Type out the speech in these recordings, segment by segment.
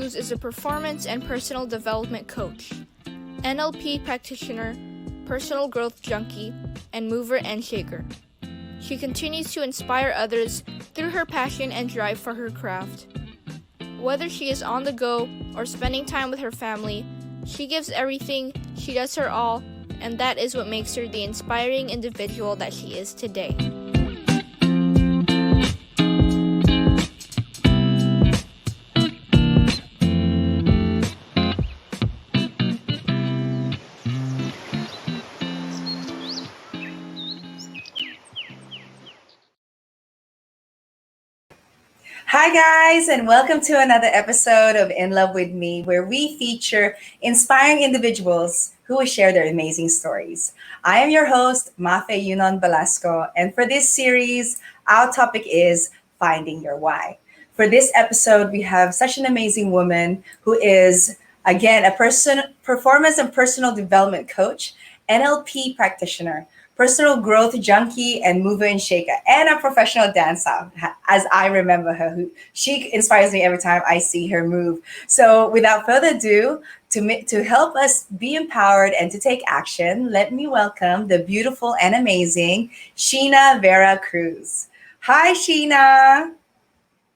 Cruz is a performance and personal development coach, NLP practitioner, personal growth junkie, and mover and shaker. She continues to inspire others through her passion and drive for her craft. Whether she is on the go or spending time with her family, she gives everything, she does her all, and that is what makes her the inspiring individual that she is today. Hi, guys, and welcome to another episode of In Love with Me, where we feature inspiring individuals who will share their amazing stories. I am your host, Mafae Velasco, and for this series, our topic is Finding Your Why. For this episode, we have such an amazing woman who is, again, a performance and personal development coach, NLP practitioner, personal growth junkie, and mover and shaker, and a professional dancer, as I remember her. She inspires me every time I see her move. So without further ado, to help us be empowered and to take action, let me welcome the beautiful and amazing Sheena Vera Cruz. Hi, Sheena.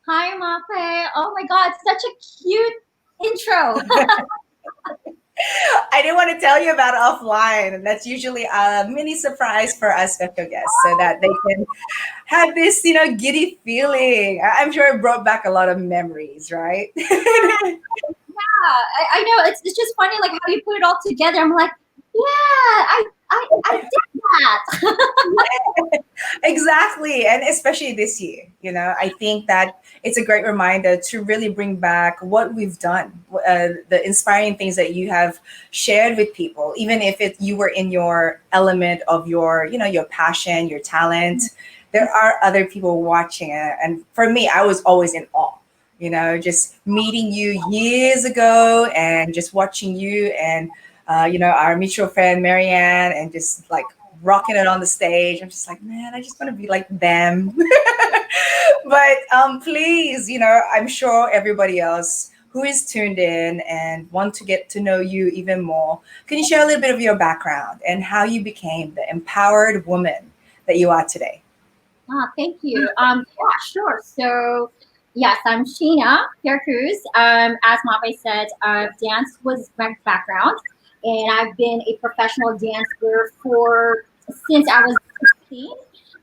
Hi, Mafae. Oh my God, such a cute intro. I didn't want to tell you about it offline, and that's usually a mini surprise for our special guests so that they can have this, giddy feeling. I'm sure it brought back a lot of memories, right? Yeah, I know. It's just funny, like how you put it all together. I'm like, yeah, I did that. Exactly. And especially this year, I think that it's a great reminder to really bring back what we've done, the inspiring things that you have shared with people, even if you were in your element of your passion, your talent. There are other people watching it. And for me, I was always in awe, just meeting you years ago and just watching you and, our mutual friend, Marianne, and just like rocking it on the stage. I'm just like, man, I just want to be like them. But please, I'm sure everybody else who is tuned in and want to get to know you even more, can you share a little bit of your background and how you became the empowered woman that you are today? Thank you. Yeah, sure. So, yes, I'm Sheena Cruz. As Mafae said, dance was my background, and I've been a professional dancer since I was 16.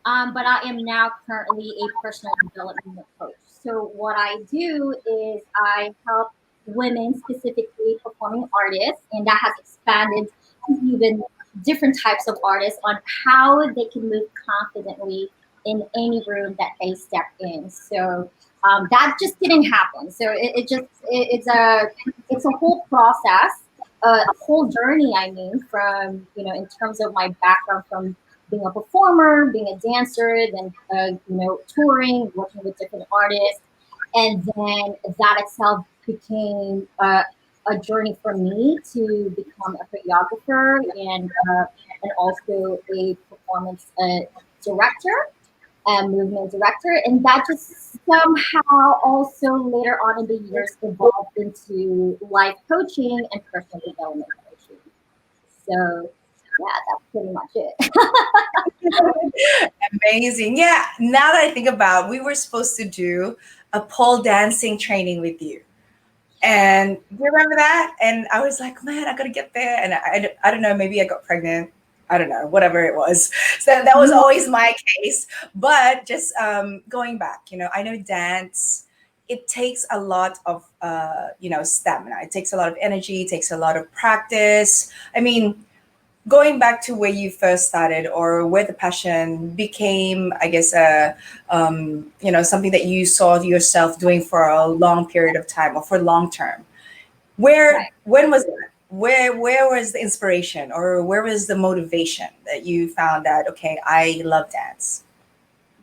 But I am now currently a personal development coach. So what I do is I help women, specifically performing artists, and that has expanded to even different types of artists on how they can move confidently in any room that they step in. So that just didn't happen. So it's a whole process, a whole journey. I mean, from in terms of my background from being a performer, being a dancer, then touring, working with different artists, and then that itself became a journey for me to become a choreographer and also a performance director and movement director, and that just somehow also later on in the years evolved into life coaching and personal development coaching. So yeah, that's pretty much it. Amazing. Yeah. Now that I think about it, we were supposed to do a pole dancing training with you. And do you remember that? And I was like, man, I got to get there. And I don't know, maybe I got pregnant. I don't know, whatever it was. So that was always my case. But just going back, I know dance, it takes a lot of, stamina. It takes a lot of energy. It takes a lot of practice. I mean, going back to where you first started or where the passion became, I guess, something that you saw yourself doing for a long period of time or for long term. When was that? Where was the inspiration or where was the motivation that you found that, okay, I love dance?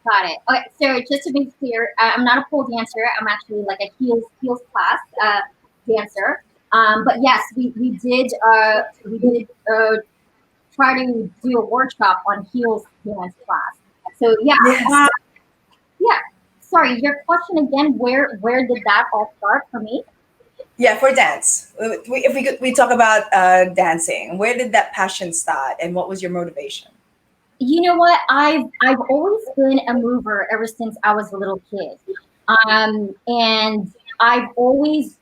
Got it. Okay, so just to be clear, I'm not a pole dancer. I'm actually like a heels class dancer. But yes, we did try to do a workshop on heels dance class. So yeah, Yes. yeah. Sorry, your question again. Where did that all start for me? Yeah, for dance. If we talk about dancing, where did that passion start, and what was your motivation? You know what? I've always been a mover ever since I was a little kid. And I've always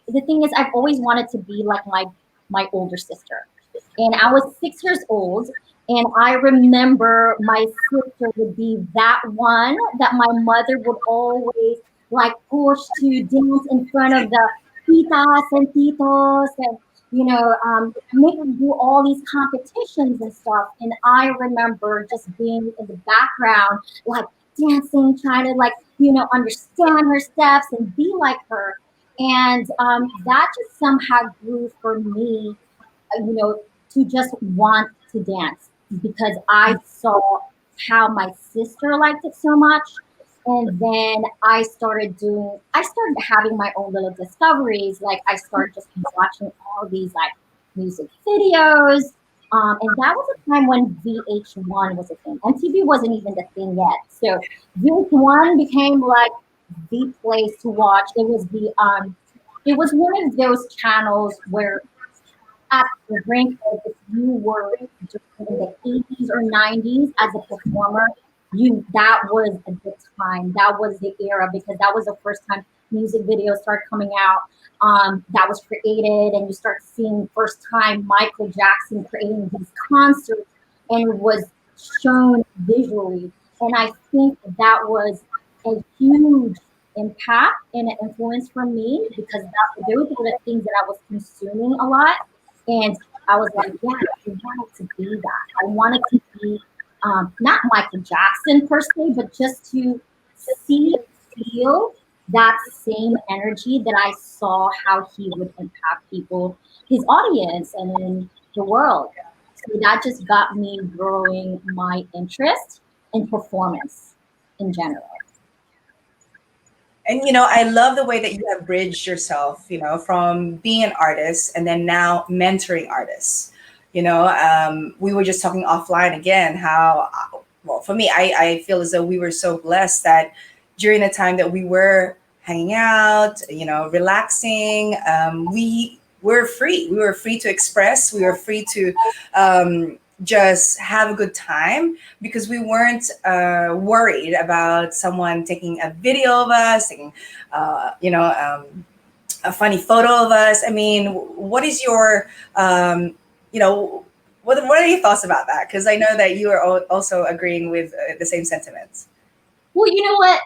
the thing is I've always wanted to be like my older sister. And I was 6 years old, and I remember my sister would be that one that my mother would always like push to dance in front of the titas and titos, and make them do all these competitions and stuff. And I remember just being in the background, like dancing, trying to understand her steps and be like her. And that just somehow grew for me, to just want to dance because I saw how my sister liked it so much. And then I started having my own little discoveries. Like I started just watching all these like music videos. And that was a time when VH1 was a thing. MTV wasn't even the thing yet. So VH1 became like the place to watch. It was one of those channels where at the brink of if you were just in the 80s or 90s as a performer, that was the time, that was the era because that was the first time music videos started coming out. That was created, and you start seeing first time Michael Jackson creating these concerts, and it was shown visually. And I think that was a huge impact and an influence for me because those were the things that I was consuming a lot. And I was like, yeah, I wanted to be that. I wanted to be not Michael Jackson per se, but just to see, feel that same energy that I saw how he would impact people, his audience, and in the world. So that just got me growing my interest in performance in general. And I love the way that you have bridged yourself, from being an artist and then now mentoring artists. We were just talking offline again how, well, for me, I feel as though we were so blessed that during the time that we were hanging out, relaxing, we were free. We were free to express. We were free to just have a good time because we weren't worried about someone taking a video of us, taking, a funny photo of us. I mean, what is your, what are your thoughts about that? Because I know that you are also agreeing with the same sentiments. Well, you know what?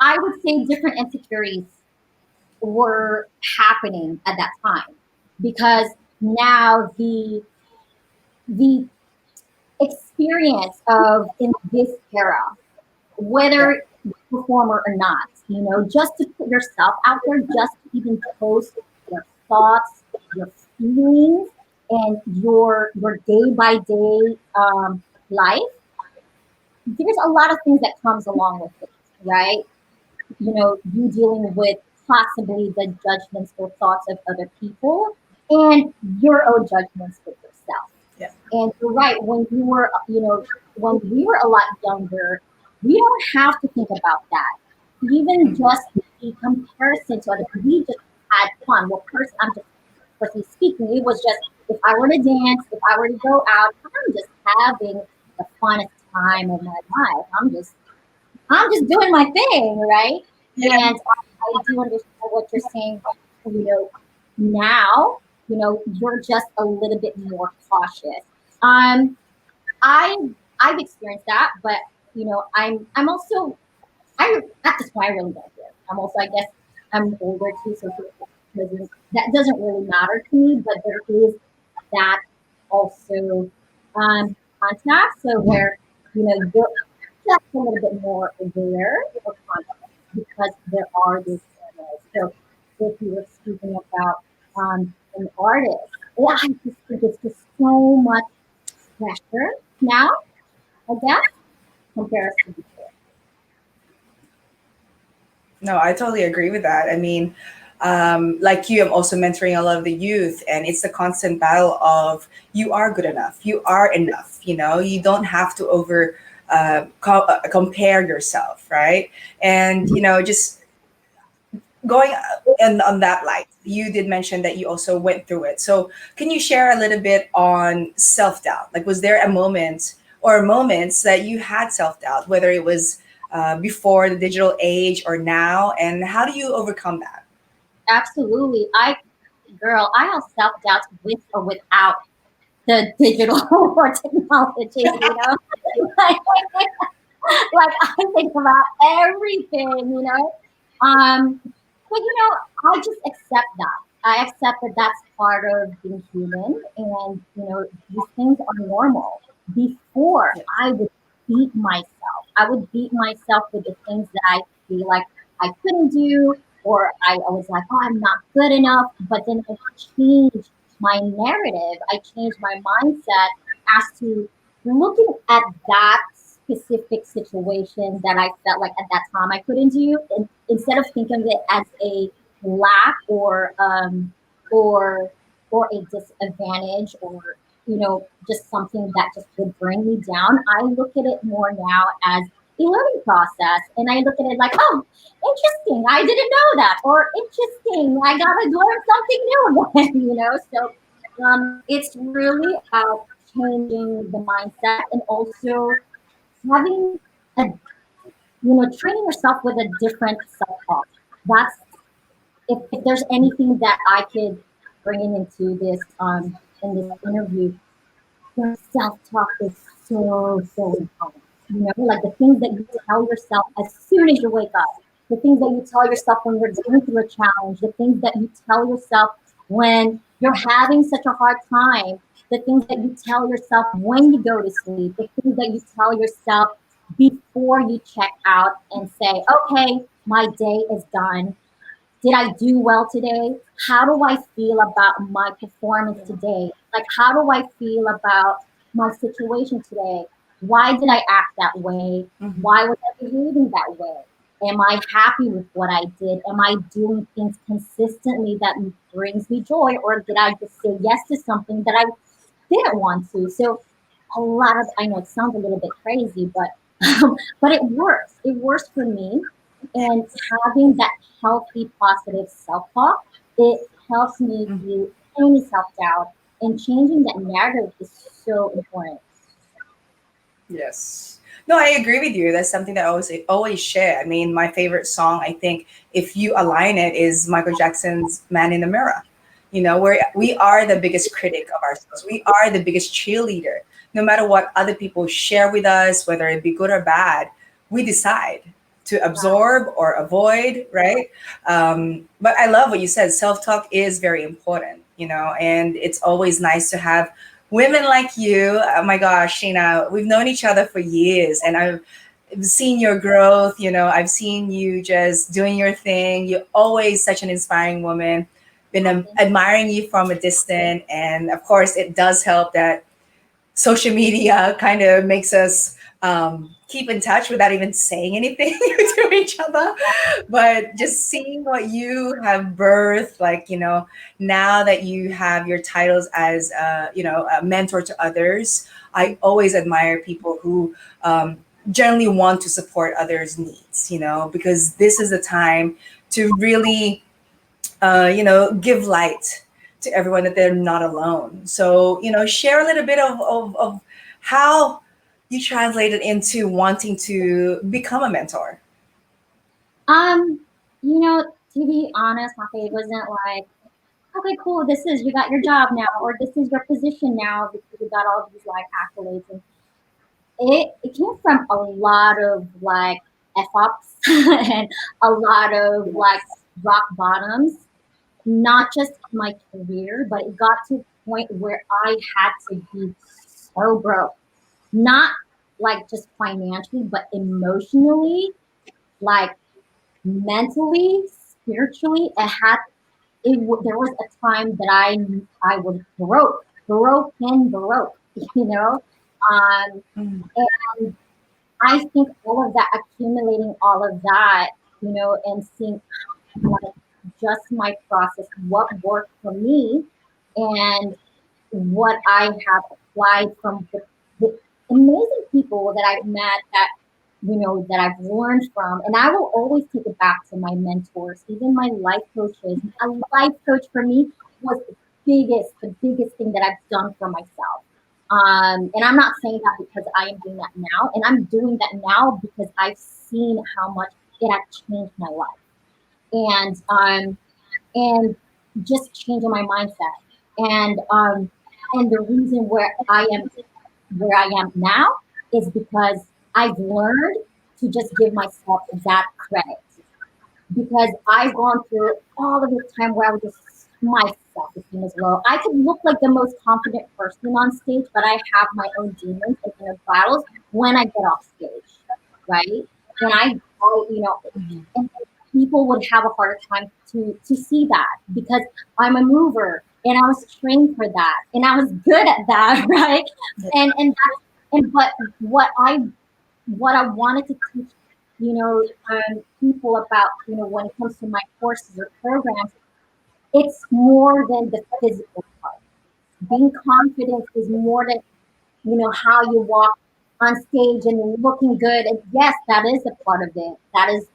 I would say different insecurities were happening at that time because now the experience of in this era, Yeah. whether performer or not, just to put yourself out there, just to even post your thoughts, your feelings, and your day by day life. There's a lot of things that comes along with it, right? You dealing with possibly the judgments or thoughts of other people and your own judgments with yourself. Yeah. And you're right, when we were a lot younger, we don't have to think about that. Even Mhm. just the comparison to other people, we just had fun. Well, first, I'm just personally speaking, it was just if I were to dance, if I were to go out, I'm just having the funnest time of my life. I'm just doing my thing, right? Yeah. And I do understand what you're saying. Now, you're just a little bit more cautious. Um, I I've experienced that, but I'm also I at this point I really don't care. I'm also I guess I'm older too, so that doesn't really matter to me. But there is that also contact, so where you're just a little bit more aware or conscious because there are these channels. So if you were speaking about an artist, yeah, I just think it's just so much pressure now, I guess, compared to before. No, I totally agree with that. I mean, like you, I'm also mentoring a lot of the youth, and it's the constant battle of you are good enough, you are enough. You don't have to over compare yourself, right? And just going and on that light, you did mention that you also went through it. So can you share a little bit on self-doubt? Like, was there a moment or moments that you had self-doubt, whether it was before the digital age or now, and how do you overcome that? Absolutely. Girl, I have self doubts with or without the digital or technology, like, like I think about everything, but I just accept that. I accept that that's part of being human, and these things are normal. Before, Yeah. I would beat myself. I would beat myself with the things that I feel like I couldn't do, or I was like, oh, I'm not good enough. But then I changed my narrative. I changed my mindset as to looking at that specific situation that I felt like at that time I couldn't do, and instead of thinking of it as a lack or or a disadvantage, or just something that just would bring me down, I look at it more now as a learning process, and I look at it like, oh, interesting, I didn't know that, or interesting, I gotta learn something new again. It's really about changing the mindset, and also having a training yourself with a different self-talk. That's, if there's anything that I could bring into this in this interview, your self-talk is so important. Like the things that you tell yourself as soon as you wake up, the things that you tell yourself when you're going through a challenge, the things that you tell yourself when you're having such a hard time, the things that you tell yourself when you go to sleep, the things that you tell yourself before you check out and say, okay, my day is done. Did I do well today? How do I feel about my performance today? Like, how do I feel about my situation today? Why did I act that way? Mhm. Why was I behaving that way? Am I happy with what I did? Am I doing things consistently that brings me joy? Or did I just say yes to something that I didn't want to? So, a lot of, I know it sounds a little bit crazy, but but it works. It works for me. And having that healthy, positive self talk, it helps me Mhm. through any self doubt. And changing that narrative is so important. Yes. No, I agree with you. That's something that I always share. I mean, my favorite song, I think, if you align it, is Michael Jackson's "Man in the Mirror." Where we are the biggest critic of ourselves. We are the biggest cheerleader. No matter what other people share with us, whether it be good or bad, we decide to absorb or avoid, right? But I love what you said. Self talk is very important, and it's always nice to have women like you. Oh my gosh, Sheena, we've known each other for years, and I've seen your growth. I've seen you just doing your thing. You're always such an inspiring woman. Been admiring you from a distance, and of course, it does help that social media kind of makes us keep in touch without even saying anything to each other. But just seeing what you have birthed, like, now that you have your titles as, a mentor to others, I always admire people who generally want to support others' needs, because this is the time to really give light to everyone that they're not alone. So, share a little bit of how you translated into wanting to become a mentor. Um, to be honest, Mafae, it wasn't like, okay, cool, this is, you got your job now, or this is your position now because you got all these like accolades. And it came from a lot of like F ups and a lot of like rock bottoms, not just in my career, but it got to a point where I had to be so broke. Not like just financially, but emotionally, like mentally, spiritually. There was a time that I was broke, you know. Um, Mhm. and I think all of that, accumulating all of that, and seeing like just my process, what worked for me, and what I have applied from the amazing people that I've met that that I've learned from. And I will always take it back to my mentors, even my life coaches. A life coach for me was the biggest thing that I've done for myself. And I'm not saying that because I am doing that now, and I'm doing that now because I've seen how much it has changed my life, and just changing my mindset, and the reason where I am now is because I've learned to just give myself that credit, because I've gone through all of this time where I was just my self-esteem is low. I could look like the most confident person on stage, but I have my own demons and inner battles when I get off stage, right? And Mhm. and people would have a harder time to see that because I'm a mover and I was trained for that and I was good at that, right? Yeah. But what I wanted to teach, people about, when it comes to my courses or programs, it's more than the physical part. Being confident is more than, how you walk on stage and looking good. And yes, that is a part of it. That is,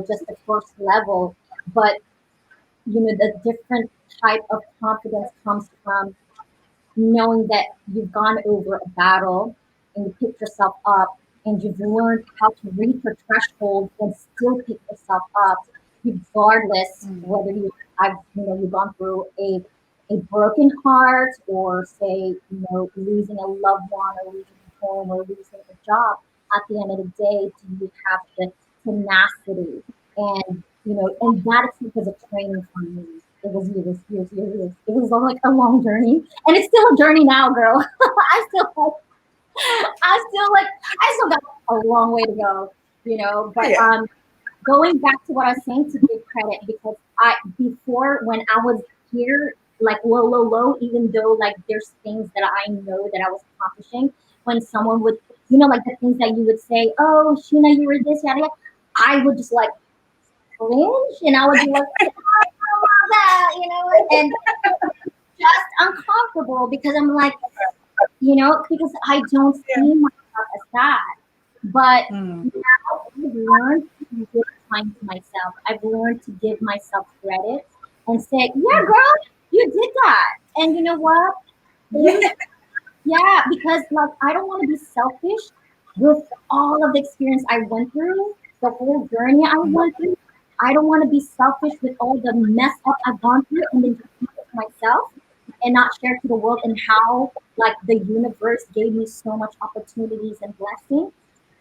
just the first level. But, the different type of confidence comes from knowing that you've gone over a battle and you picked yourself up and you've learned how to reach your threshold and still pick yourself up, regardless Mm. whether you've gone through a broken heart, or say, losing a loved one, or losing a home, or losing a job. At the end of the day, do you have the tenacity? And that was a training for me. It was years, years, years, years. It was like a long journey, and it's still a journey now, girl. I still got a long way to go, Oh, But yeah. going back to what I was saying, to give credit, because before, when I was here, like low, low, low, even though like there's things that I know that I was accomplishing, when someone would, like the things that you would say, oh, Sheena, you were this, yada, yada, I would just like cringe, and I would be like, I love that, and just uncomfortable because I'm like, because I don't Yeah. see myself as that. But Mm. now I've learned to give time to myself. I've learned to give myself credit and say, yeah, Mm. girl, you did that. And you know what? Yeah. You, yeah, because like I don't want to be selfish with all of the experience I went through, the whole journey I Mm. went through. I don't want to be selfish with all the mess up I've gone through and then just keep it to myself and not share to the world, and how like the universe gave me so much opportunities and blessings.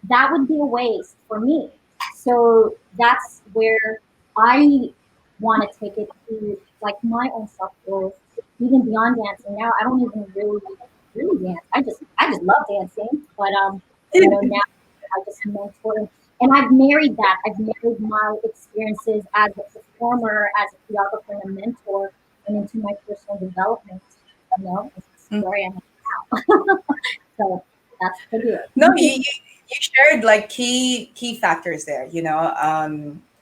That would be a waste for me. So that's where I want to take it to, like, my own self growth, even beyond dancing. Now I don't even really dance. I just love dancing, but now I just mentor, and I've married that. I've married my experiences as a performer, as a choreographer, and a mentor, and into my personal development. It's Mm. where I am now. So that's pretty it. No, you shared like key factors there.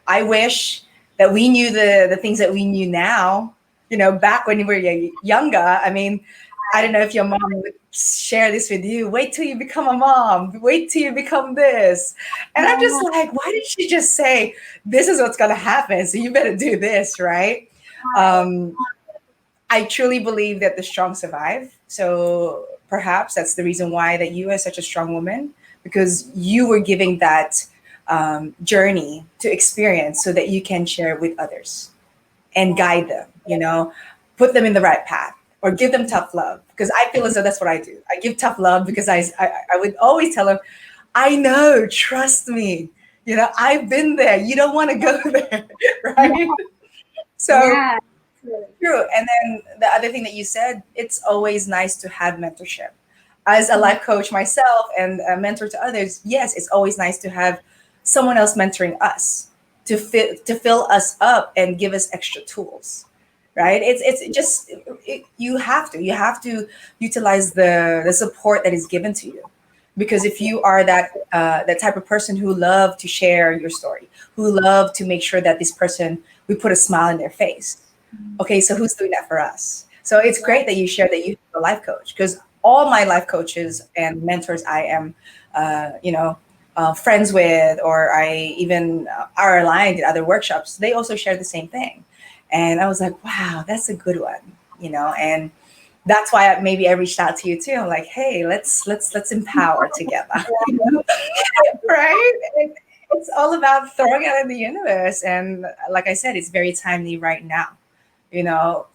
I wish that we knew the things that we knew now. Back when we were younger. I mean, I don't know if your mom would share this with you. Wait till you become a mom. Wait till you become this. And I'm just Yeah, like, why did she just say this is what's gonna happen? So you better do this, right? Um, I truly believe that the strong survive. So perhaps that's the reason why that you are such a strong woman, because you were giving that journey to experience so that you can share with others and guide them, put them in the right path or give them tough love. Because I feel as though that's what I do. I give tough love because I would always tell them, I know, trust me. I've been there. You don't want to go there, right? So yeah, true. And then the other thing that you said, it's always nice to have mentorship. As a life coach myself and a mentor to others, yes, it's always nice to have someone else mentoring us to fill us up and give us extra tools. Right? It's just you have to utilize the support that is given to you, because if you are that type of person who love to share your story, who love to make sure that this person, we put a smile in their face. Okay, so who's doing that for us? So it's yeah, great that you share that you have a life coach, because all my life coaches and mentors I am, uh, you know, friends with, or I even are aligned in other workshops, they also share the same thing. And I was like, wow, that's a good one, and that's why maybe I reached out to you too. I'm like, hey, let's empower together, right? And it's all about throwing out in the universe. And like I said, it's very timely right now,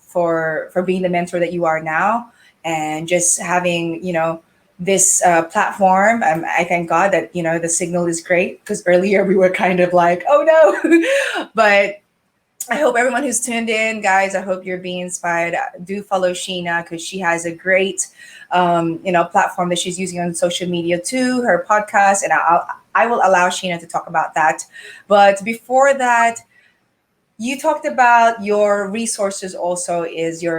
for being the mentor that you are now, and just having this platform. I thank God that the signal is great, because earlier we were kind of like, oh no, but I hope everyone who's tuned in, guys, I hope you're being inspired. Do follow Sheena, because she has a great, platform that she's using on social media too, her podcast, and I will allow Sheena to talk about that. But before that, you talked about your resources also is you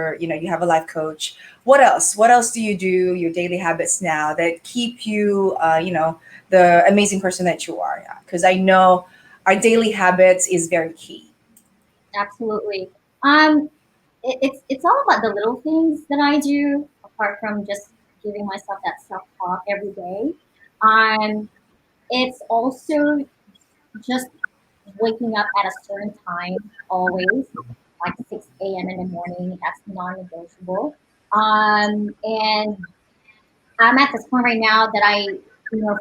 have a life coach. What else? What else do you do, your daily habits now that keep you, the amazing person that you are? Because I know our daily habits is very key. Absolutely. Um, it's all about the little things that I do, apart from just giving myself that self talk every day. Um, it's also just waking up at a certain time, always, like 6 a.m. in the morning. That's non-negotiable. And I'm at this point right now that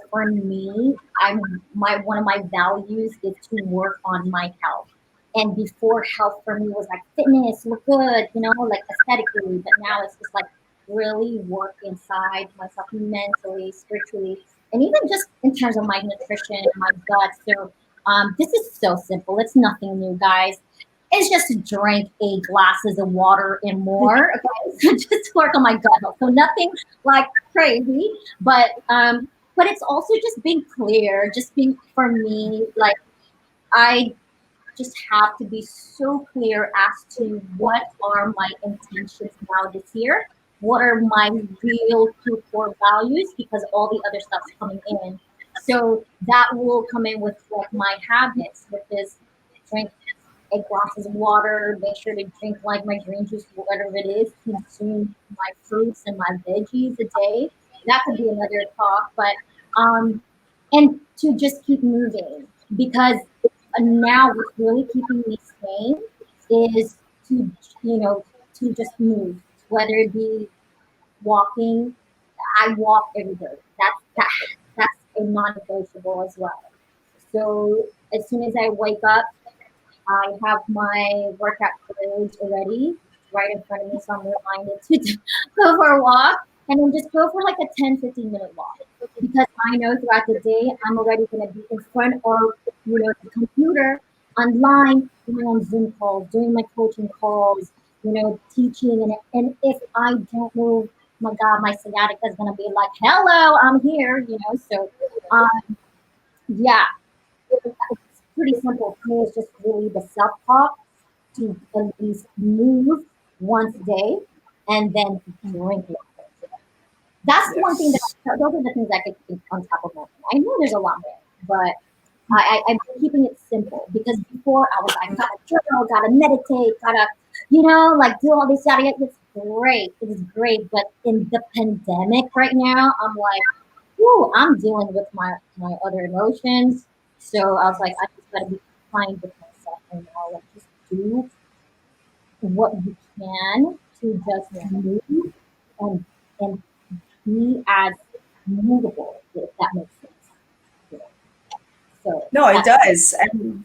for me, I'm my one of my values is to work on my health. And before, health for me was like fitness, look good, like aesthetically. But now it's just like really work inside myself, mentally, spiritually, and even just in terms of my nutrition, my gut. So this is so simple. It's nothing new, guys. It's just to drink 8 glasses of water and more. Okay, so just work on my gut health. So nothing like crazy, but it's also just being clear, just being for me, like I just have to be so clear as to what are my intentions now this year, what are my real true core values, because all the other stuff's coming in. So that will come in with like my habits, which is drink 8 glasses of water, make sure to drink like my green juice, whatever it is, consume my fruits and my veggies a day. That could be another talk, but and to just keep moving, because now what's really keeping me sane is to to just move, whether it be walking. I walk every day. That's a non-negotiable as well. So as soon as I wake up, I have my workout clothes already right in front of me, so I'm reminded to go for a walk, and then just go for like a 10-15 minute walk, because I know throughout the day I'm already going to be in front of the computer, online, doing on Zoom calls, doing my coaching calls, teaching, and if I don't move, my God, my sciatica is going to be like, "Hello, I'm here," So, um, yeah, it's pretty simple. For me, it's just really the self talk to at least move once a day and then drink water. That's one thing Yes. those are the things I could keep on top of my mind. I know there's a lot more, but I've been keeping it simple, because before I was like, gotta journal, gotta meditate, gotta, like do all this yada yada. It's great. It is great. But in the pandemic right now, I'm like, whoo, I'm dealing with my other emotions. So I was like, I just gotta be kind with myself right now. Like just do what you can to just move and and be as movable, if that makes sense. You know? So No, it that's does. And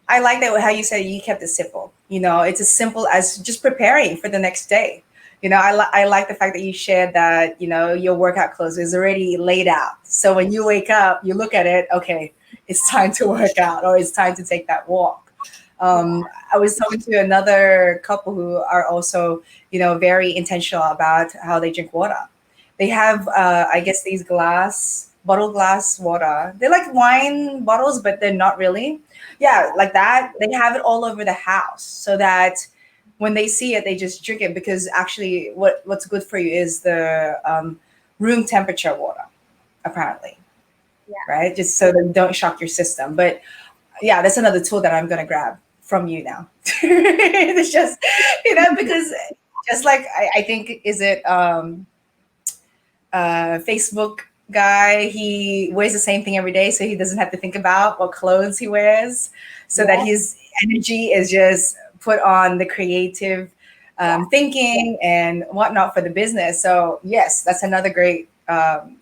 I like that how you said you kept it simple. It's as simple as just preparing for the next day. I like the fact that you shared that, your workout clothes is already laid out. So when you wake up, you look at it, okay, it's time to work out, or it's time to take that walk. yeah. I was talking to another couple who are also, very intentional about how they drink water. They have, I guess, these bottle glass water. They're like wine bottles, but they're not really. Yeah, like that. They have it all over the house, so that when they see it, they just drink it, because actually, what's good for you is the room temperature water, apparently, Yeah. right? Just so that you don't shock your system. But yeah, that's another tool that I'm gonna grab from you now. It's just, because just like I think, is it Facebook guy. He wears the same thing every day, so he doesn't have to think about what clothes he wears, so that Yeah, his energy is just put on the creative yeah, thinking and whatnot for the business. So yes, that's another great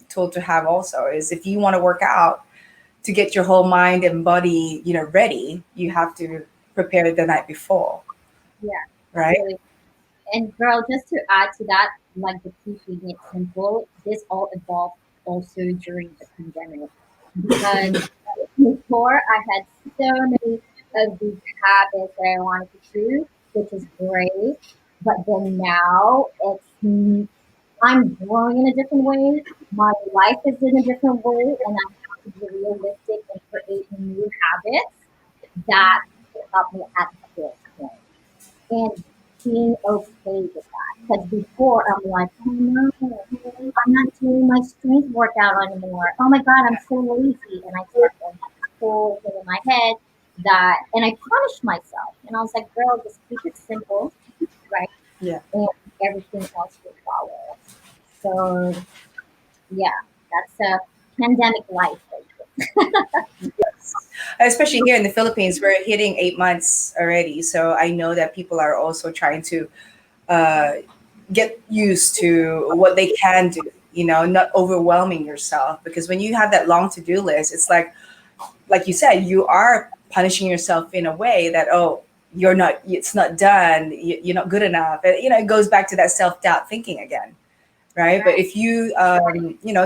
tool to have. Also, is if you want to work out to get your whole mind and body, ready, you have to prepare the night before, yeah. right? Really. And girl, just to add to that, like the keeping it simple, this all evolved also during the pandemic because before I had so many of these habits that I wanted to choose, which is great. But then now I'm growing in a different way. My life is in a different way, and I have to be realistic and create new habits that will help me at this point. And being okay with that. Because before I'm like, oh no, I'm not doing my strength workout anymore. Oh my God, I'm so lazy. And I start going to this whole thing in my head and I punish myself. And I was like, girl, just keep it simple, right? Yeah. And everything else will follow. So, yeah, that's a pandemic life. Yes. Especially here in the Philippines, we're hitting 8 months already. So I know that people are also trying to uh, get used to what they can do, not overwhelming yourself. Because when you have that long to do list, it's like you said, you are punishing yourself in a way that, oh, it's not done, you're not good enough. And, it goes back to that self doubt thinking again, right? But Right. if you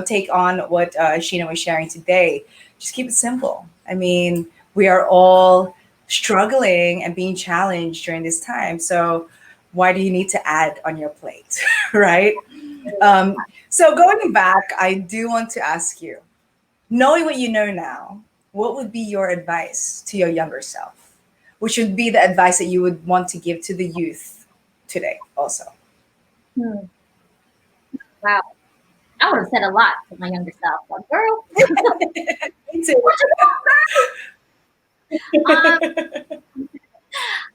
take on what Sheena was sharing today, just keep it simple. I mean, we are all struggling and being challenged during this time, so why do you need to add on your plate? Right? So going back, I do want to ask you, knowing what you know now, what would be your advice to your younger self, which would be the advice that you would want to give to the youth today also? Hmm. Wow. I would have said a lot to my younger self, but girl, Me too. um,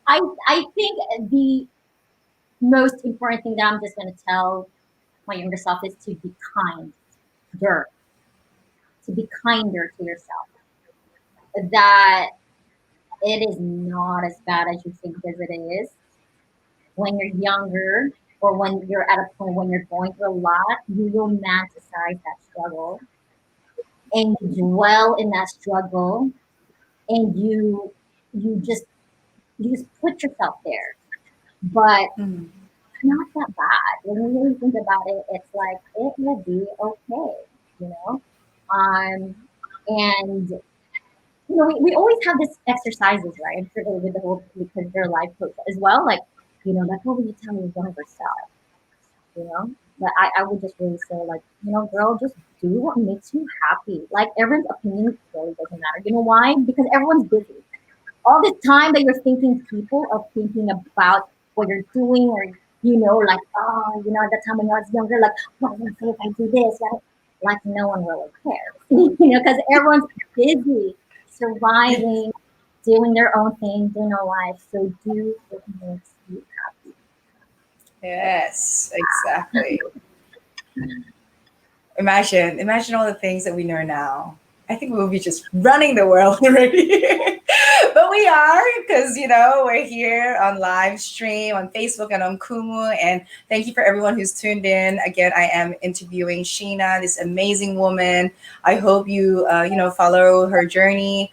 I I think the most important thing that I'm just going to tell my younger self is to be kinder, to be kinder to yourself. That it is not as bad as you think as it is. When you're younger or when you're at a point when you're going through a lot, you will romanticize that struggle and you dwell in that struggle and you just put yourself there. But Mhm. not that bad. When you really think about it, it's like it will be okay, you know? Um, and we always have this exercises, right? I'm sure with the whole because they're life coach as well. Like, that's what you tell your younger self, you know? But I would just really say, like, girl, just do what makes you happy. Like everyone's opinion really doesn't matter. You know why? Because everyone's busy all this time that you're thinking people are thinking about what you're doing or like at the time when I was younger, like what am I say if I do this, like no one really cares, because everyone's busy surviving, doing their own thing, doing their life. So do what makes you happy. Yes, exactly. Imagine all the things that we know now. I think we'll be just running the world already. But we are because we're here on live stream on Facebook and on Kumu. And thank you for everyone who's tuned in. Again, I am interviewing Sheena, this amazing woman. I hope you follow her journey.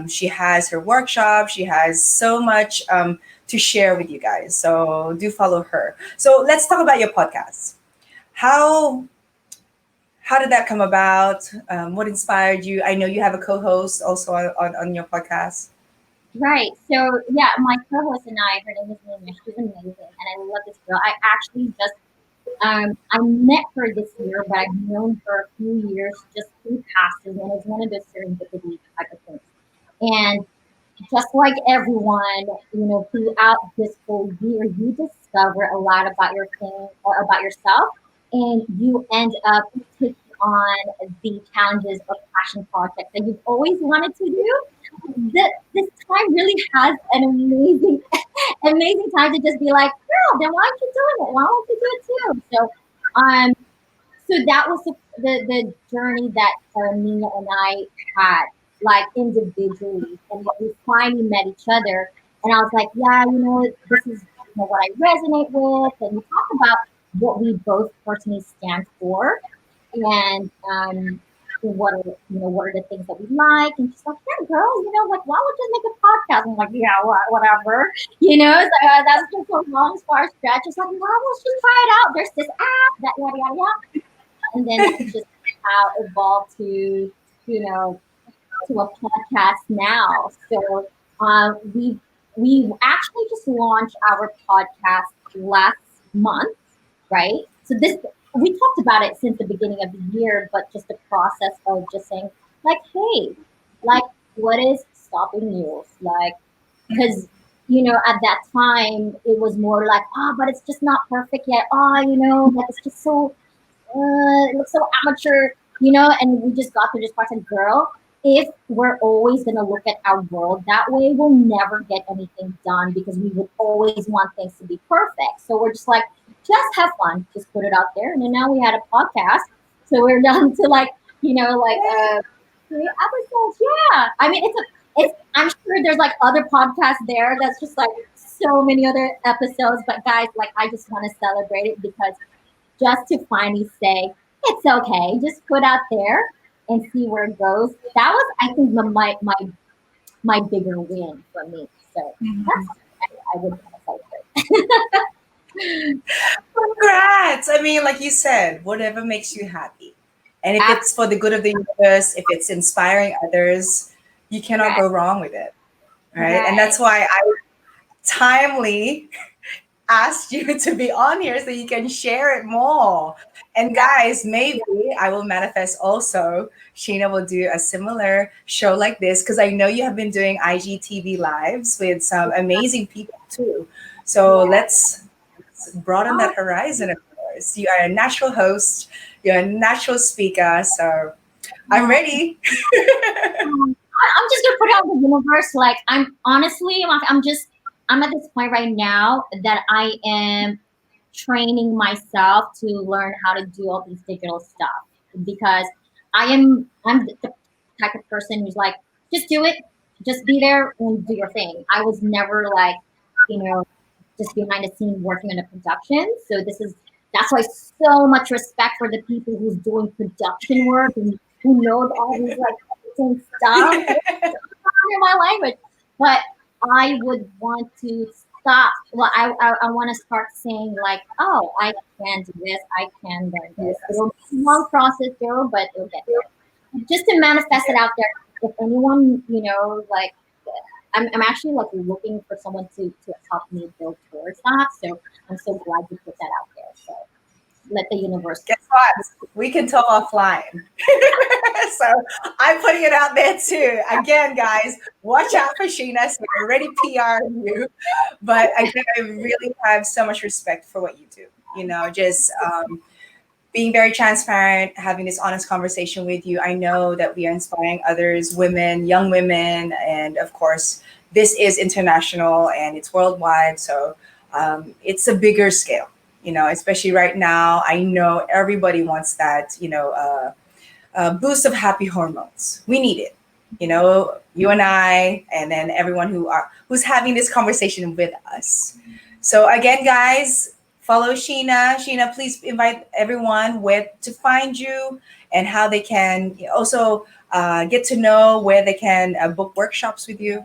She has her workshop. She has so much to share with you guys. So do follow her. So let's talk about your podcast. How how did that come about? What inspired you? I know you have a co-host also on your podcast. Right. So yeah, my co-host and I, her name is Nina. She's amazing, and I love this girl. I actually just I met her this year, but I've known her a few years just through passing, and it's one of those serendipity type of things. And just like everyone, throughout this whole year, you discover a lot about your thing or about yourself, and you end up taking on the challenges or passion projects that you've always wanted to do. This time really has an amazing, amazing time to just be like, girl, then why aren't you doing it? Why don't you do it too? So So that was the journey that Nina and I had, like individually. And when we finally met each other, and I was like, yeah, this is what I resonate with. And we talk about what we both personally stand for, and what are the things that we like. And she's like, yeah, girl, like why would you make a podcast? I'm like, yeah, whatever. So that's just a long, far stretch. It's like, well, let's just try it out. There's this app that yada yada yada, and then that's just how it evolved to you know to a podcast now. So we've actually just launched our podcast last month, right? So this we talked about it since the beginning of the year, but just the process of just saying like, hey, like what is stopping you? Like, because at that time it was more like, oh, but it's just not perfect yet. Oh, like it's just so it looks so amateur, and we just got to this part of girl. If we're always going to look at our world that way, we'll never get anything done because we would always want things to be perfect. So we're just like, just have fun, just put it out there. And then now we had a podcast. So we're down to like, like 3 episodes. Yeah. I mean, I'm sure there's like other podcasts there that's just like so many other episodes. But guys, like, I just want to celebrate it because just to finally say it's okay, just put out there and see where it goes. That was, I think, my bigger win for me. So that's I would want to celebrate. Congrats. I mean, like you said, whatever makes you happy. And if it's for the good of the universe, if it's inspiring others, you cannot go wrong with it. Right. And that's why I timely asked you to be on here so you can share it more. And guys, maybe I will manifest also. Sheena will do a similar show like this because I know you have been doing IGTV lives with some amazing people too. So let's broaden that horizon of yours. You are a natural host, you're a natural speaker. So I'm ready. I'm just gonna put it out in the universe. Like I'm at this point right now that I am training myself to learn how to do all these digital stuff because I'm the type of person who's like, just do it, just be there and do your thing. I was never like, just behind the scene working on a production. So that's why so much respect for the people who's doing production work and who knows all these like editing stuff. In my language, but I would want to stop. Well, I want to start saying like, oh, I can do this. I can learn this. It'll be a long process, girl, but it'll get there. Just to manifest it out there. If anyone, like, I'm actually like looking for someone to help me build towards that. So I'm so glad you put that out there. So let the universe. Guess what? We can talk offline. So I'm putting it out there too. Again, guys, watch out for Sheena. So we're already PRing you. But I really have so much respect for what you do. Just being very transparent, having this honest conversation with you. I know that we are inspiring others, women, young women, and of course, this is international and it's worldwide. So it's a bigger scale. Especially right now, I know everybody wants that, boost of happy hormones. We need it. You and I, and then everyone who's having this conversation with us. So again, guys, follow Sheena. Sheena, please invite everyone where to find you and how they can also get to know where they can book workshops with you.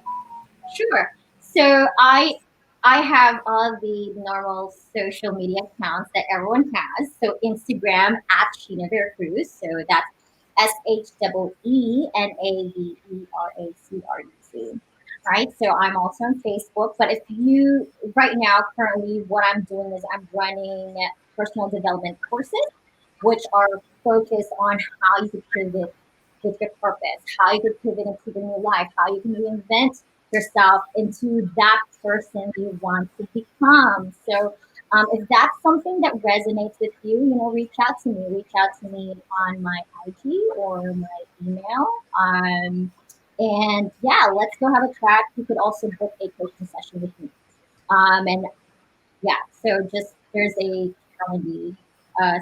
Sure. So I have all the normal social media accounts that everyone has. So Instagram at Sheena Vera Cruz. So that's SHEENAVERACRUZ. Right. So I'm also on Facebook. But if you right now currently what I'm doing is I'm running personal development courses, which are focused on how you could pivot with your purpose, how you could pivot into the new life, how you can reinvent yourself into that person you want to become. So if that's something that resonates with you, reach out to me. Reach out to me on my IG or my email. And yeah, let's go have a chat. You could also book a coaching session with me. And yeah, so just there's a calendar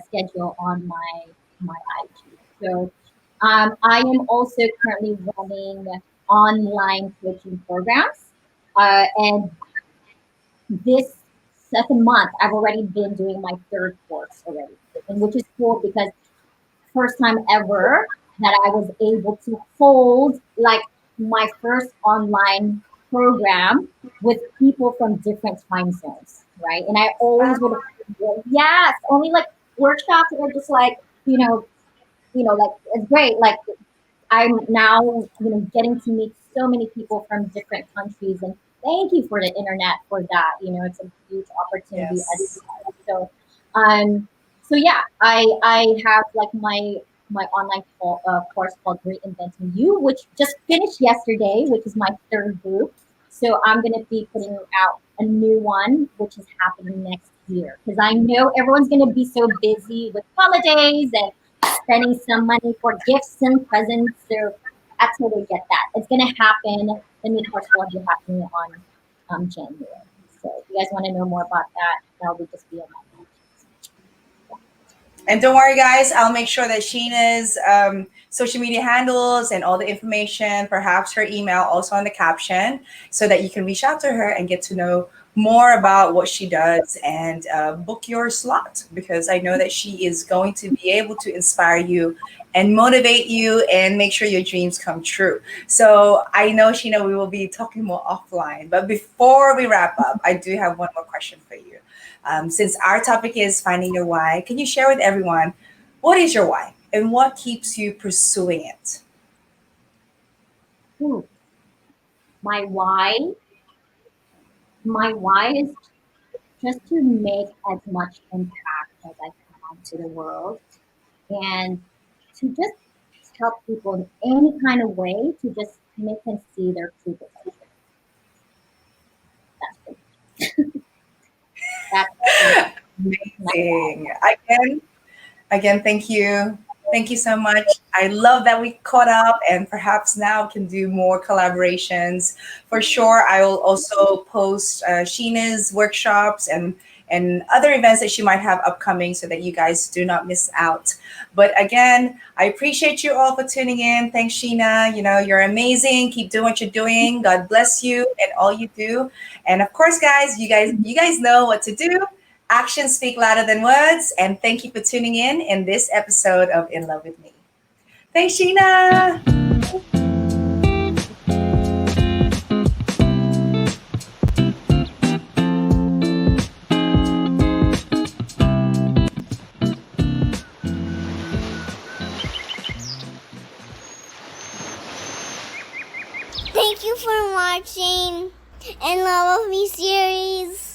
schedule on my my IG. So I am also currently running online coaching programs. And this second month, I've already been doing my third course already, and which is cool because first time ever that I was able to hold like my first online program with people from different time zones, right? And I Wow. always would have, yes, only like workshops that are just like, like it's great. Like I'm now, getting to meet so many people from different countries, and thank you for the internet for that. It's a huge opportunity as Yes. well. So yeah, I have like my online course called Reinventing You, which just finished yesterday, which is my third group. So I'm gonna be putting out a new one, which is happening next year, because I know everyone's gonna be so busy with holidays and spending some money for gifts and presents. So I totally get that. It's gonna happen. The new course will be happening on January. So if you guys want to know more about that, that'll be just be on my page. And don't worry, guys, I'll make sure that Sheena's social media handles and all the information, perhaps her email, also on the caption, so that you can reach out to her and get to know more about what she does and book your slot, because I know that she is going to be able to inspire you and motivate you and make sure your dreams come true. So I know, Sheena, we will be talking more offline. But before we wrap up, I do have one more question for you. Since our topic is finding your why, can you share with everyone what is your why and what keeps you pursuing it? Ooh, my why, my why is just to make as much impact as I can to the world, and to just help people in any kind of way to just make them see their true potential. That's pretty, that's my why. Amazing. Again, thank you. Thank you so much. I love that we caught up and perhaps now can do more collaborations. For sure, I will also post Sheena's workshops and other events that she might have upcoming so that you guys do not miss out. But again, I appreciate you all for tuning in. Thanks, Sheena. You know, you're amazing. Keep doing what you're doing. God bless you and all you do. And of course, guys, you guys know what to do. Actions speak louder than words. And thank you for tuning in this episode of In Love with Me. Thanks, Sheena. Thank you for watching In Love with Me series.